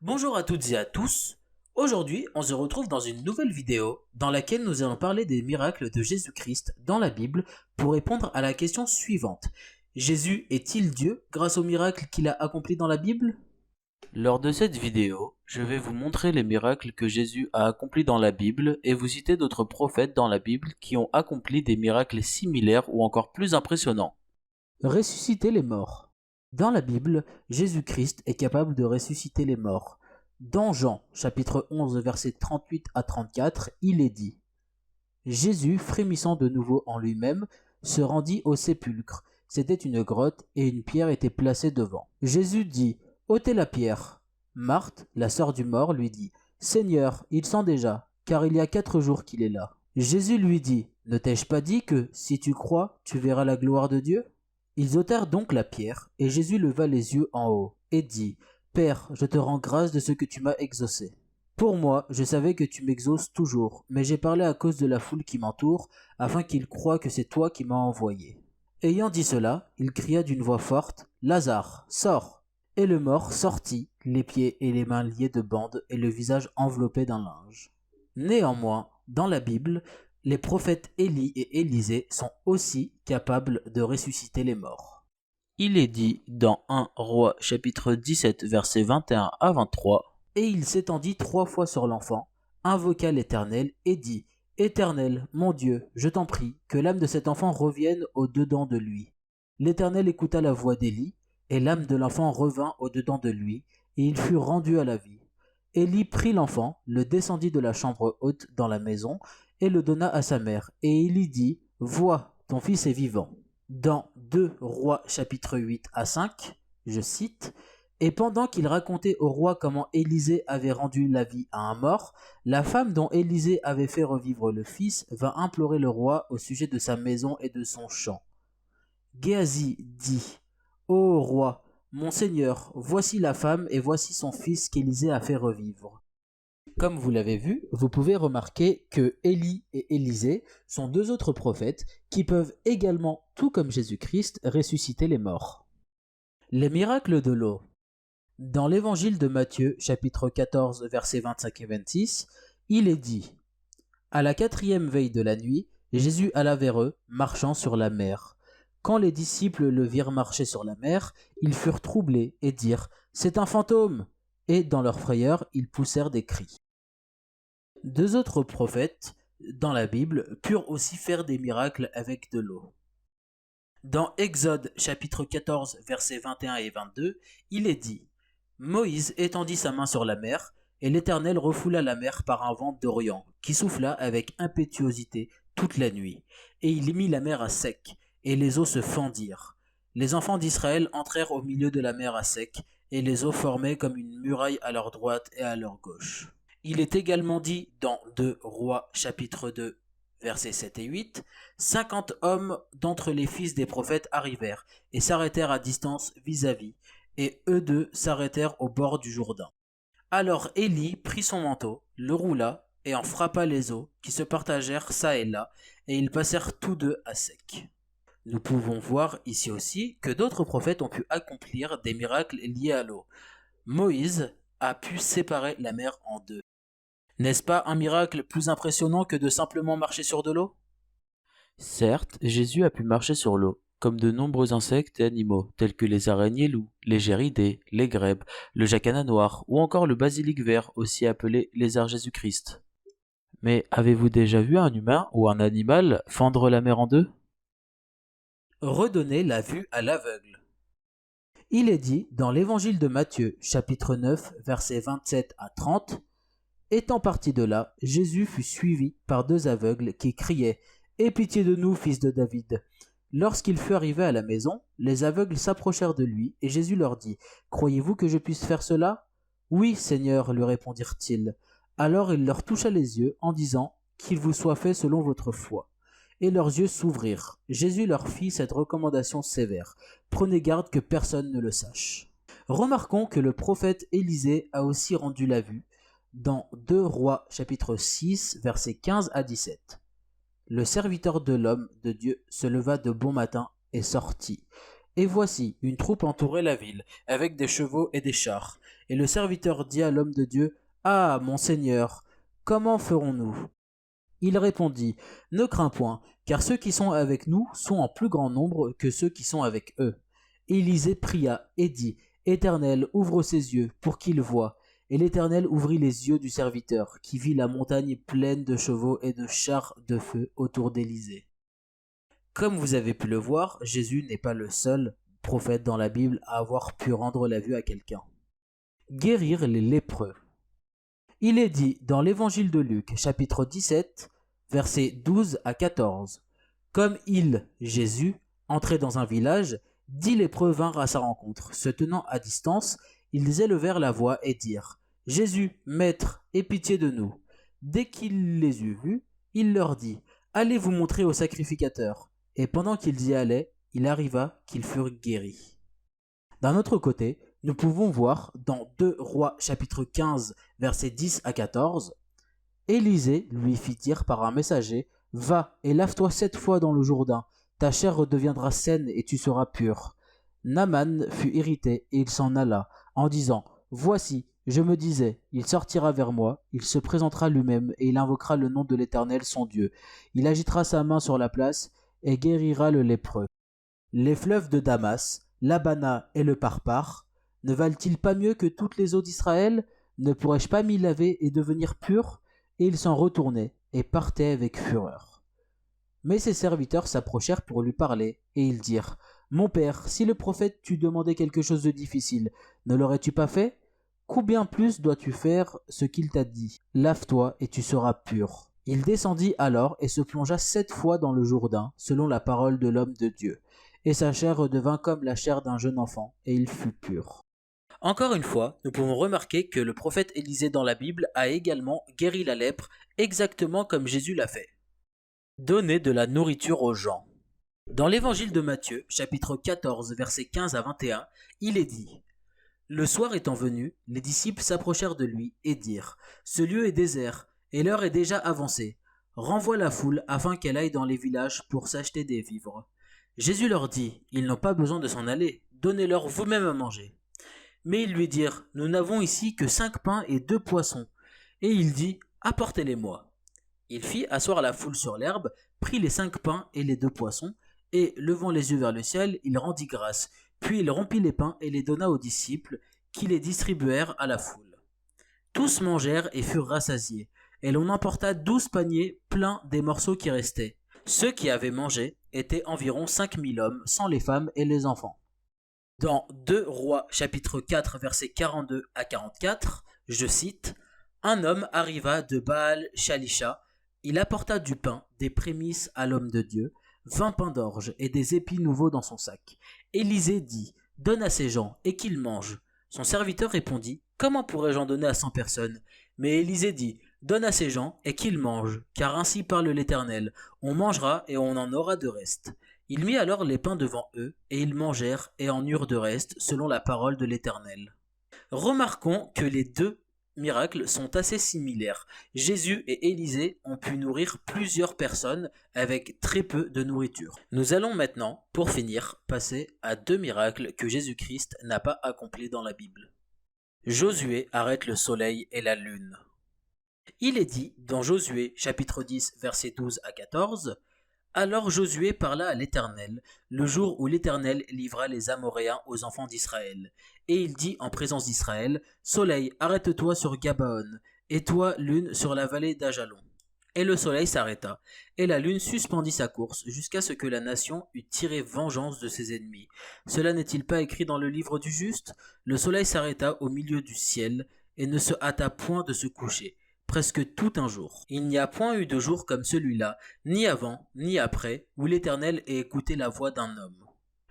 Bonjour à toutes et à tous. Aujourd'hui, on se retrouve dans une nouvelle vidéo dans laquelle nous allons parler des miracles de Jésus-Christ dans la Bible pour répondre à la question suivante. Jésus est-il Dieu grâce aux miracles qu'il a accomplis dans la Bible? Lors de cette vidéo, je vais vous montrer les miracles que Jésus a accomplis dans la Bible et vous citer d'autres prophètes dans la Bible qui ont accompli des miracles similaires ou encore plus impressionnants. Ressusciter les morts. Dans la Bible, Jésus-Christ est capable de ressusciter les morts. Dans Jean, chapitre 11, versets 38 à 34, il est dit « Jésus, frémissant de nouveau en lui-même, se rendit au sépulcre. C'était une grotte et une pierre était placée devant. Jésus dit « Ôtez la pierre. » Marthe, la sœur du mort, lui dit « Seigneur, il sent déjà, car il y a 4 jours qu'il est là. » Jésus lui dit « Ne t'ai-je pas dit que, si tu crois, tu verras la gloire de Dieu ?» Ils ôtèrent donc la pierre, et Jésus leva les yeux en haut, et dit « Père, je te rends grâce de ce que tu m'as exaucé. Pour moi, je savais que tu m'exauces toujours, mais j'ai parlé à cause de la foule qui m'entoure, afin qu'ils croient que c'est toi qui m'as envoyé. » Ayant dit cela, il cria d'une voix forte « Lazare, sors !» Et le mort sortit, les pieds et les mains liés de bandes et le visage enveloppé d'un linge. Néanmoins, dans la Bible, les prophètes Élie et Élisée sont aussi capables de ressusciter les morts. Il est dit dans 1 Roi chapitre 17 versets 21 à 23 « Et il s'étendit 3 fois sur l'enfant, invoqua l'Éternel et dit « Éternel, mon Dieu, je t'en prie, que l'âme de cet enfant revienne au-dedans de lui. » L'Éternel écouta la voix d'Élie, et l'âme de l'enfant revint au-dedans de lui, et il fut rendu à la vie. Élie prit l'enfant, le descendit de la chambre haute dans la maison, et le donna à sa mère. Et Élie dit, « Vois, ton fils est vivant. » Dans 2 Rois chapitre 8 à 5, je cite, « Et pendant qu'il racontait au roi comment Élisée avait rendu la vie à un mort, la femme dont Élisée avait fait revivre le fils vint implorer le roi au sujet de sa maison et de son champ. Géasi dit, « Ô roi, mon seigneur, voici la femme et voici son fils qu'Élisée a fait revivre. » Comme vous l'avez vu, vous pouvez remarquer que Élie et Élisée sont 2 autres prophètes qui peuvent également, tout comme Jésus-Christ, ressusciter les morts. Les miracles de l'eau. Dans l'évangile de Matthieu, chapitre 14, versets 25 et 26, il est dit « À la 4e veille de la nuit, Jésus alla vers eux, marchant sur la mer. Quand les disciples le virent marcher sur la mer, ils furent troublés et dirent « C'est un fantôme !» Et dans leur frayeur, ils poussèrent des cris. 2 autres prophètes dans la Bible purent aussi faire des miracles avec de l'eau. Dans Exode chapitre 14 versets 21 et 22, il est dit « Moïse étendit sa main sur la mer, et l'Éternel refoula la mer par un vent d'Orient, qui souffla avec impétuosité toute la nuit. Et il mit la mer à sec, et les eaux se fendirent. Les enfants d'Israël entrèrent au milieu de la mer à sec, et les eaux formaient comme une muraille à leur droite et à leur gauche. » Il est également dit dans 2 Rois chapitre 2 versets 7 et 8, « 50 hommes d'entre les fils des prophètes arrivèrent et s'arrêtèrent à distance vis-à-vis, et eux 2 s'arrêtèrent au bord du Jourdain. Alors Élie prit son manteau, le roula et en frappa les eaux, qui se partagèrent çà et là, et ils passèrent tous 2 à sec. » Nous pouvons voir ici aussi que d'autres prophètes ont pu accomplir des miracles liés à l'eau. Moïse a pu séparer la mer en 2. N'est-ce pas un miracle plus impressionnant que de simplement marcher sur de l'eau? Certes, Jésus a pu marcher sur l'eau, comme de nombreux insectes et animaux, tels que les araignées loups, les géridés, les grèbes, le jacana noir ou encore le basilic vert, aussi appelé lézard Jésus-Christ. Mais avez-vous déjà vu un humain ou un animal fendre la mer en 2? Redonner la vue à l'aveugle. Il est dit dans l'évangile de Matthieu, chapitre 9, versets 27 à 30, « Étant parti de là, Jésus fut suivi par 2 aveugles qui criaient « Aie pitié de nous, fils de David !» Lorsqu'il fut arrivé à la maison, les aveugles s'approchèrent de lui, et Jésus leur dit « Croyez-vous que je puisse faire cela ?»« Oui, Seigneur, lui répondirent-ils. Alors il leur toucha les yeux en disant « Qu'il vous soit fait selon votre foi. » Et leurs yeux s'ouvrirent. Jésus leur fit cette recommandation sévère. Prenez garde que personne ne le sache. Remarquons que le prophète Élisée a aussi rendu la vue dans 2 Rois chapitre 6 versets 15 à 17. Le serviteur de l'homme de Dieu se leva de bon matin et sortit. Et voici, une troupe entourait la ville, avec des chevaux et des chars. Et le serviteur dit à l'homme de Dieu, « Ah, mon Seigneur, comment ferons-nous » Il répondit, « Ne crains point, car ceux qui sont avec nous sont en plus grand nombre que ceux qui sont avec eux. » Élisée pria et dit, « Éternel, ouvre ses yeux pour qu'il voie. » Et l'Éternel ouvrit les yeux du serviteur, qui vit la montagne pleine de chevaux et de chars de feu autour d'Élisée. Comme vous avez pu le voir, Jésus n'est pas le seul prophète dans la Bible à avoir pu rendre la vue à quelqu'un. Guérir les lépreux. Il est dit dans l'évangile de Luc, chapitre 17, versets 12 à 14. Comme il, Jésus, entrait dans un village, 10 lépreux vinrent à sa rencontre. Se tenant à distance, ils élevèrent la voix et dirent, « Jésus, Maître, aie pitié de nous. » Dès qu'il les eut vus, il leur dit, « Allez vous montrer au sacrificateur. » Et pendant qu'ils y allaient, il arriva qu'ils furent guéris. D'un autre côté, nous pouvons voir dans 2 Rois chapitre 15 versets 10 à 14, Élisée lui fit dire par un messager, « Va et lave-toi 7 fois dans le Jourdain, ta chair redeviendra saine et tu seras pur. » Naaman fut irrité et il s'en alla, en disant, « Voici, je me disais, il sortira vers moi, il se présentera lui-même et il invoquera le nom de l'Éternel son Dieu. Il agitera sa main sur la place et guérira le lépreux. » Les fleuves de Damas, l'Abana et le Parpar, ne valent-ils pas mieux que toutes les eaux d'Israël? Ne pourrais-je pas m'y laver et devenir pur? Et ils s'en retournaient et partaient avec fureur. Mais ses serviteurs s'approchèrent pour lui parler, et ils dirent, « Mon père, si le prophète t'eût demandé quelque chose de difficile, ne l'aurais-tu pas fait? Combien plus dois-tu faire ce qu'il t'a dit? Lave-toi et tu seras pur. » Il descendit alors et se plongea 7 fois dans le Jourdain, selon la parole de l'homme de Dieu. Et sa chair redevint comme la chair d'un jeune enfant, et il fut pur. Encore une fois, nous pouvons remarquer que le prophète Élisée dans la Bible a également guéri la lèpre, exactement comme Jésus l'a fait. Donner de la nourriture aux gens. Dans l'évangile de Matthieu, chapitre 14, versets 15 à 21, il est dit, « Le soir étant venu, les disciples s'approchèrent de lui et dirent, « Ce lieu est désert, et l'heure est déjà avancée. Renvoie la foule afin qu'elle aille dans les villages pour s'acheter des vivres. » Jésus leur dit, « Ils n'ont pas besoin de s'en aller, donnez-leur vous-même à manger. » Mais ils lui dirent, « Nous n'avons ici que 5 pains et 2 poissons. » Et il dit, « Apportez-les-moi. » Il fit asseoir la foule sur l'herbe, prit les 5 pains et les 2 poissons, et, levant les yeux vers le ciel, il rendit grâce. Puis il rompit les pains et les donna aux disciples, qui les distribuèrent à la foule. Tous mangèrent et furent rassasiés, et l'on emporta 12 paniers pleins des morceaux qui restaient. Ceux qui avaient mangé étaient environ 5000 hommes, sans les femmes et les enfants. Dans 2 Rois chapitre 4 versets 42 à 44, je cite, « Un homme arriva de Baal-Shalisha, il apporta du pain, des prémices à l'homme de Dieu, 20 pains d'orge et des épis nouveaux dans son sac. Élisée dit, « Donne à ces gens et qu'ils mangent. » Son serviteur répondit, « Comment pourrais-je en donner à 100 personnes ?» Mais Élisée dit, « Donne à ces gens et qu'ils mangent, car ainsi parle l'Éternel, on mangera et on en aura de reste. » Il mit alors les pains devant eux, et ils mangèrent et en eurent de reste, selon la parole de l'Éternel. Remarquons que les deux miracles sont assez similaires. Jésus et Élisée ont pu nourrir plusieurs personnes avec très peu de nourriture. Nous allons maintenant, pour finir, passer à 2 miracles que Jésus-Christ n'a pas accomplis dans la Bible. Josué arrête le soleil et la lune. Il est dit dans Josué chapitre 10 versets 12 à 14, « Alors Josué parla à l'Éternel, le jour où l'Éternel livra les Amoréens aux enfants d'Israël. Et il dit en présence d'Israël, « Soleil, arrête-toi sur Gabaon, et toi, lune, sur la vallée d'Ajalon. » Et le soleil s'arrêta, et la lune suspendit sa course, jusqu'à ce que la nation eût tiré vengeance de ses ennemis. Cela n'est-il pas écrit dans le livre du juste? Le soleil s'arrêta au milieu du ciel, et ne se hâta point de se coucher. Presque tout un jour. Il n'y a point eu de jour comme celui-là, ni avant, ni après, où l'Éternel ait écouté la voix d'un homme.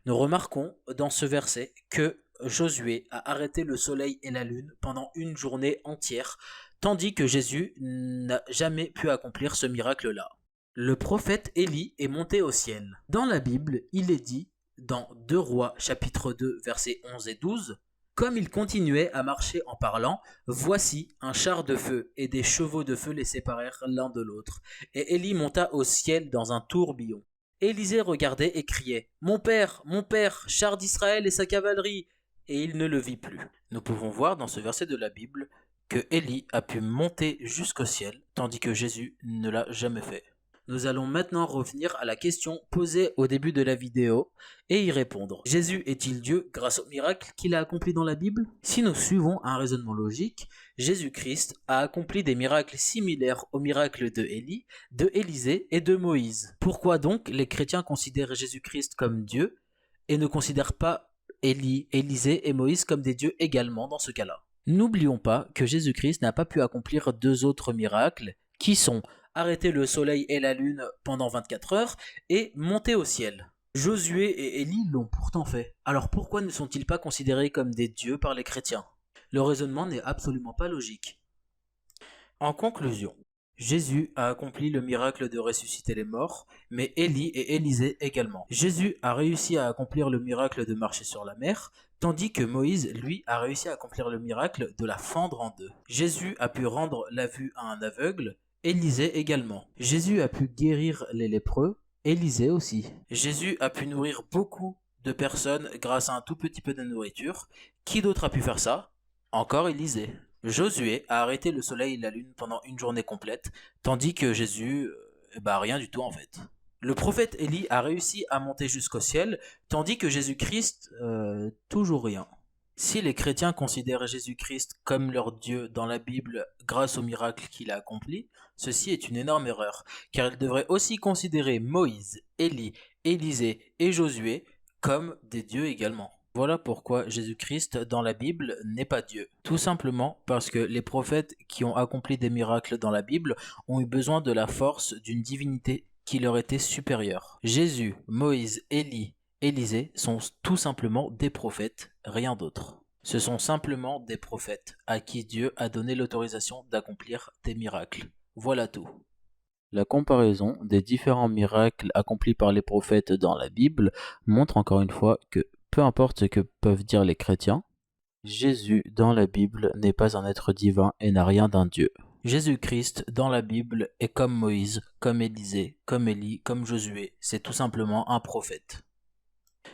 Nous remarquons dans ce verset que Josué a arrêté le soleil et la lune pendant une journée entière, tandis que Jésus n'a jamais pu accomplir ce miracle-là. Le prophète Élie est monté au ciel. Dans la Bible, il est dit, dans 2 Rois chapitre 2 versets 11 et 12, comme il continuait à marcher en parlant, voici un char de feu et des chevaux de feu les séparèrent l'un de l'autre. Et Élie monta au ciel dans un tourbillon. Élisée regardait et criait, mon père, char d'Israël et sa cavalerie !» et il ne le vit plus. Nous pouvons voir dans ce verset de la Bible que Élie a pu monter jusqu'au ciel, tandis que Jésus ne l'a jamais fait. Nous allons maintenant revenir à la question posée au début de la vidéo et y répondre. Jésus est-il Dieu grâce au miracle qu'il a accompli dans la Bible? Si nous suivons un raisonnement logique, Jésus-Christ a accompli des miracles similaires aux miracles de Élie, de Élisée et de Moïse. Pourquoi donc les chrétiens considèrent Jésus-Christ comme Dieu et ne considèrent pas Élie, Élisée et Moïse comme des dieux également dans ce cas-là? N'oublions pas que Jésus-Christ n'a pas pu accomplir deux autres miracles qui sont arrêter le soleil et la lune pendant 24 heures et monter au ciel. Josué et Élie l'ont pourtant fait. Alors pourquoi ne sont-ils pas considérés comme des dieux par les chrétiens? Le raisonnement n'est absolument pas logique. En conclusion, Jésus a accompli le miracle de ressusciter les morts, mais Élie et Élisée également. Jésus a réussi à accomplir le miracle de marcher sur la mer, tandis que Moïse, lui, a réussi à accomplir le miracle de la fendre en deux. Jésus a pu rendre la vue à un aveugle, Élisée également. Jésus a pu guérir les lépreux, Élisée aussi. Jésus a pu nourrir beaucoup de personnes grâce à un tout petit peu de nourriture. Qui d'autre a pu faire ça? Encore Élisée. Josué a arrêté le soleil et la lune pendant une journée complète, tandis que Jésus, rien du tout en fait. Le prophète Élie a réussi à monter jusqu'au ciel, tandis que Jésus-Christ, toujours rien. Si les chrétiens considèrent Jésus-Christ comme leur Dieu dans la Bible grâce au miracle qu'il a accompli, ceci est une énorme erreur, car ils devraient aussi considérer Moïse, Élie, Élisée et Josué comme des dieux également. Voilà pourquoi Jésus-Christ dans la Bible n'est pas Dieu. Tout simplement parce que les prophètes qui ont accompli des miracles dans la Bible ont eu besoin de la force d'une divinité qui leur était supérieure. Jésus, Moïse, Élie, Élisée sont tout simplement des prophètes, rien d'autre. Ce sont simplement des prophètes à qui Dieu a donné l'autorisation d'accomplir des miracles. Voilà tout. La comparaison des différents miracles accomplis par les prophètes dans la Bible montre encore une fois que peu importe ce que peuvent dire les chrétiens, Jésus dans la Bible n'est pas un être divin et n'a rien d'un Dieu. Jésus-Christ dans la Bible est comme Moïse, comme Élisée, comme Élie, comme Josué, c'est tout simplement un prophète.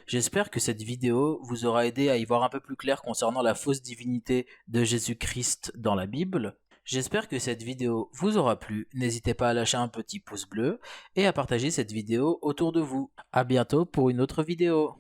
J'espère que cette vidéo vous aura aidé à y voir un peu plus clair concernant la fausse divinité de Jésus-Christ dans la Bible. J'espère que cette vidéo vous aura plu, n'hésitez pas à lâcher un petit pouce bleu et à partager cette vidéo autour de vous. À bientôt pour une autre vidéo.